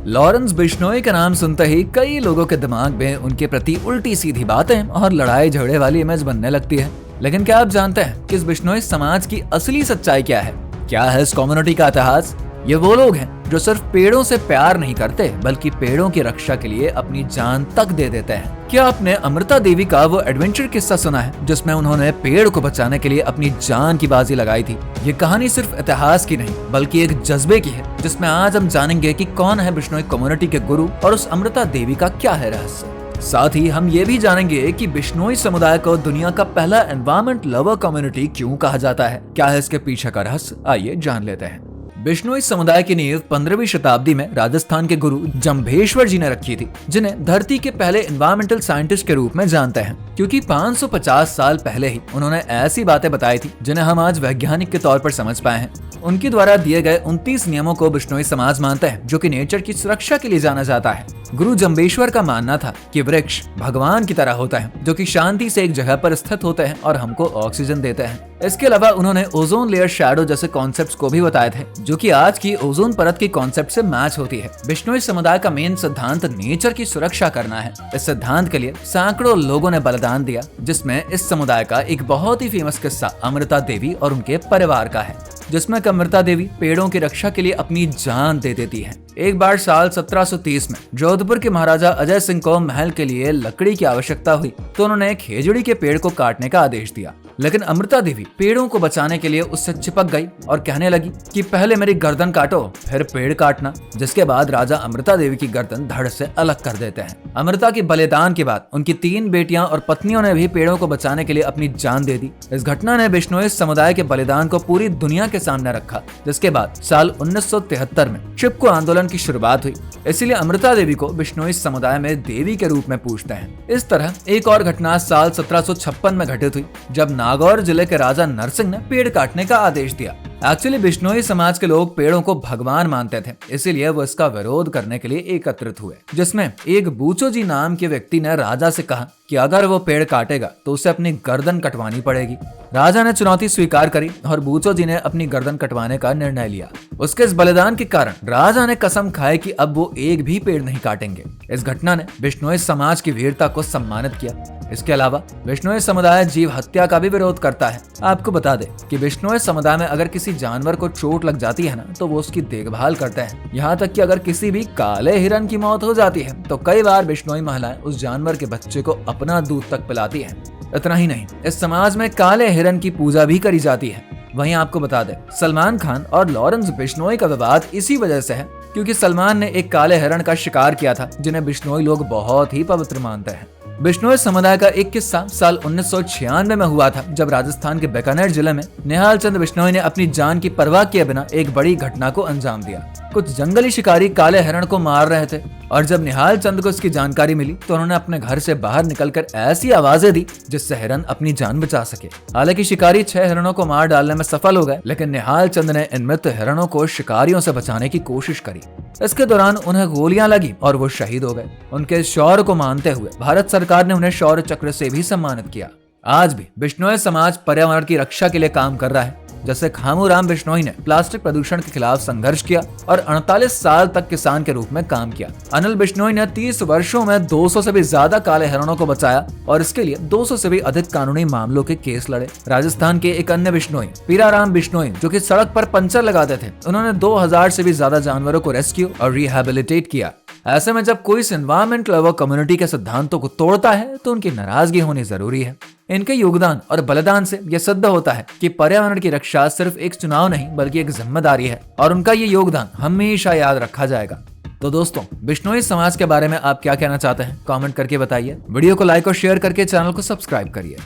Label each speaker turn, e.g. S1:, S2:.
S1: Lawrence Bishnoi का नाम सुनते ही कई लोगों के दिमाग में उनके प्रति उल्टी सीधी बातें और लड़ाई झगड़े वाली इमेज बनने लगती है। लेकिन क्या आप जानते हैं कि इस बिश्नोई समाज की असली सच्चाई क्या है? क्या है इस कम्युनिटी का इतिहास? ये वो लोग हैं जो सिर्फ पेड़ों से प्यार नहीं करते बल्कि पेड़ों की रक्षा के लिए अपनी जान तक दे देते हैं। क्या आपने अमृता देवी का वो एडवेंचर किस्सा सुना है जिसमें उन्होंने पेड़ को बचाने के लिए अपनी जान की बाजी लगाई थी? ये कहानी सिर्फ इतिहास की नहीं बल्कि एक जज्बे की है, जिसमें आज हम जानेंगे कि कौन है बिश्नोई कम्युनिटी के गुरु और उस अमृता देवी का क्या है रहस्य। साथ ही हम ये भी जानेंगे कि बिश्नोई समुदाय को दुनिया का पहला एनवायरमेंट लवर कम्युनिटी क्यों कहा जाता है। क्या है इसके पीछे का रहस्य, आइए जान लेते हैं। बिश्नोई समुदाय की नींव 15वीं शताब्दी में राजस्थान के गुरु जम्भेश्वर जी ने रखी थी, जिन्हें धरती के पहले एनवायरमेंटल साइंटिस्ट के रूप में जानते हैं, क्योंकि 550 साल पहले ही उन्होंने ऐसी बातें बताई थी जिन्हें हम आज वैज्ञानिक के तौर पर समझ पाए हैं। उनके द्वारा दिए गए 29 नियमों को बिश्नोई समाज मानता है, जो कि नेचर की सुरक्षा के लिए जाना जाता है। गुरु जम्भेश्वर का मानना था कि वृक्ष भगवान की तरह होता है, जो कि शांति से एक जगह पर स्थित होते हैं और हमको ऑक्सीजन देते हैं। इसके अलावा उन्होंने ओजोन लेयर शैडो जैसे कॉन्सेप्ट्स को भी बताए थे, जो कि आज की ओजोन परत की कॉन्सेप्ट से मैच होती है। बिश्नोई समुदाय का मेन सिद्धांत नेचर की सुरक्षा करना है। इस सिद्धांत के लिए सैकड़ों लोगों ने बलिदान दिया, जिसमें इस समुदाय का एक बहुत ही फेमस किस्सा अमृता देवी और उनके परिवार का है, जिसमें अमृता देवी पेड़ों की रक्षा के लिए अपनी जान दे देती है। एक बार साल 1730 में जोधपुर के महाराजा अजय सिंह को महल के लिए लकड़ी की आवश्यकता हुई, तो उन्होंने खेजड़ी के पेड़ को काटने का आदेश दिया। लेकिन अमृता देवी पेड़ों को बचाने के लिए उससे चिपक गई और कहने लगी कि पहले मेरी गर्दन काटो फिर पेड़ काटना, जिसके बाद राजा अमृता देवी की गर्दन धड़ से अलग कर देते हैं। अमृता के बलिदान के बाद उनकी 3 बेटियां और पत्नियों ने भी पेड़ों को बचाने के लिए अपनी जान दे दी। इस घटना ने बिश्नोई समुदाय के बलिदान को पूरी दुनिया के सामने रखा, जिसके बाद साल 1973 में चिपको आंदोलन की शुरुआत हुई। इसीलिए अमृता देवी को बिश्नोई समुदाय में देवी के रूप में पूजते हैं। इस तरह एक और घटना साल 1756 में घटित हुई, जब नागौर जिले के राजा नरसिंह ने पेड़ काटने का आदेश दिया। एक्चुअली बिश्नोई समाज के लोग पेड़ों को भगवान मानते थे, इसीलिए वो इसका विरोध करने के लिए एकत्रित हुए, जिसमें एक बूचो जी नाम के व्यक्ति ने राजा से कहा कि अगर वो पेड़ काटेगा तो उसे अपनी गर्दन कटवानी पड़ेगी। राजा ने चुनौती स्वीकार करी और बूचो जी ने अपनी गर्दन कटवाने का निर्णय लिया। उसके इस बलिदान के कारण राजा ने कसम खाई कि अब वो एक भी पेड़ नहीं काटेंगे। इस घटना ने बिश्नोई समाज की वीरता को सम्मानित किया। इसके अलावा बिश्नोई समुदाय जीव हत्या का भी विरोध करता है। आपको बता दें कि बिश्नोई समुदाय में अगर किसी जानवर को चोट लग जाती है ना, तो वो उसकी देखभाल करते हैं। यहाँ तक कि अगर किसी भी काले हिरन की मौत हो जाती है तो कई बार बिश्नोई महिलाएं उस जानवर के बच्चे को अपना दूध तक पिलाती हैं। इतना ही नहीं, इस समाज में काले हिरन की पूजा भी करी जाती है। वहीं आपको बता दें, सलमान खान और लॉरेंस बिश्नोई का विवाद इसी वजह से है क्योंकि सलमान ने एक काले हिरण का शिकार किया था, जिन्हें बिश्नोई लोग बहुत ही पवित्र मानते हैं। बिश्नोई समुदाय का एक किस्सा साल 1996 में हुआ था, जब राजस्थान के बीकानेर जिले में निहाल चंद बिश्नोई ने अपनी जान की परवाह किए बिना एक बड़ी घटना को अंजाम दिया। कुछ जंगली शिकारी काले हिरण को मार रहे थे और जब निहाल चंद को इसकी जानकारी मिली तो उन्होंने अपने घर से बाहर निकलकर ऐसी आवाजें दी जिससे हिरण अपनी जान बचा सके। हालांकि शिकारी 6 हिरणों को मार डालने में सफल हो गए, लेकिन निहाल चंद ने इन मृत हिरणों को शिकारियों से बचाने की कोशिश करी। इसके दौरान उन्हें गोलियां लगी और वो शहीद हो गए। उनके शौर्य को मानते हुए भारत सरकार ने उन्हें शौर्य चक्र से भी सम्मानित किया। आज भी बिश्नोई समाज पर्यावरण की रक्षा के लिए काम कर रहा है। जैसे खामूराम बिश्नोई ने प्लास्टिक प्रदूषण के खिलाफ संघर्ष किया और 48 साल तक किसान के रूप में काम किया। अनिल बिश्नोई ने 30 वर्षों में 200 से भी ज्यादा काले हिरणों को बचाया और इसके लिए 200 से भी अधिक कानूनी मामलों के केस लड़े। राजस्थान के एक अन्य बिश्नोई पीराराम बिश्नोई, जो कि सड़क पर पंचर लगाते थे, उन्होंने 2000 से भी ज्यादा जानवरों को रेस्क्यू और रिहेबिलिटेट किया। ऐसे में जब कोई एनवायरमेंट लवर कम्युनिटी के सिद्धांतों को तोड़ता है तो उनकी नाराजगी होनी जरूरी है। इनके योगदान और बलिदान से यह सिद्ध होता है कि पर्यावरण की रक्षा सिर्फ एक चुनाव नहीं बल्कि एक जिम्मेदारी है और उनका ये योगदान हमेशा याद रखा जाएगा। तो दोस्तों, बिश्नोई समाज के बारे में आप क्या कहना चाहते हैं? कमेंट करके बताइए। वीडियो को लाइक और शेयर करके चैनल को सब्सक्राइब करिए।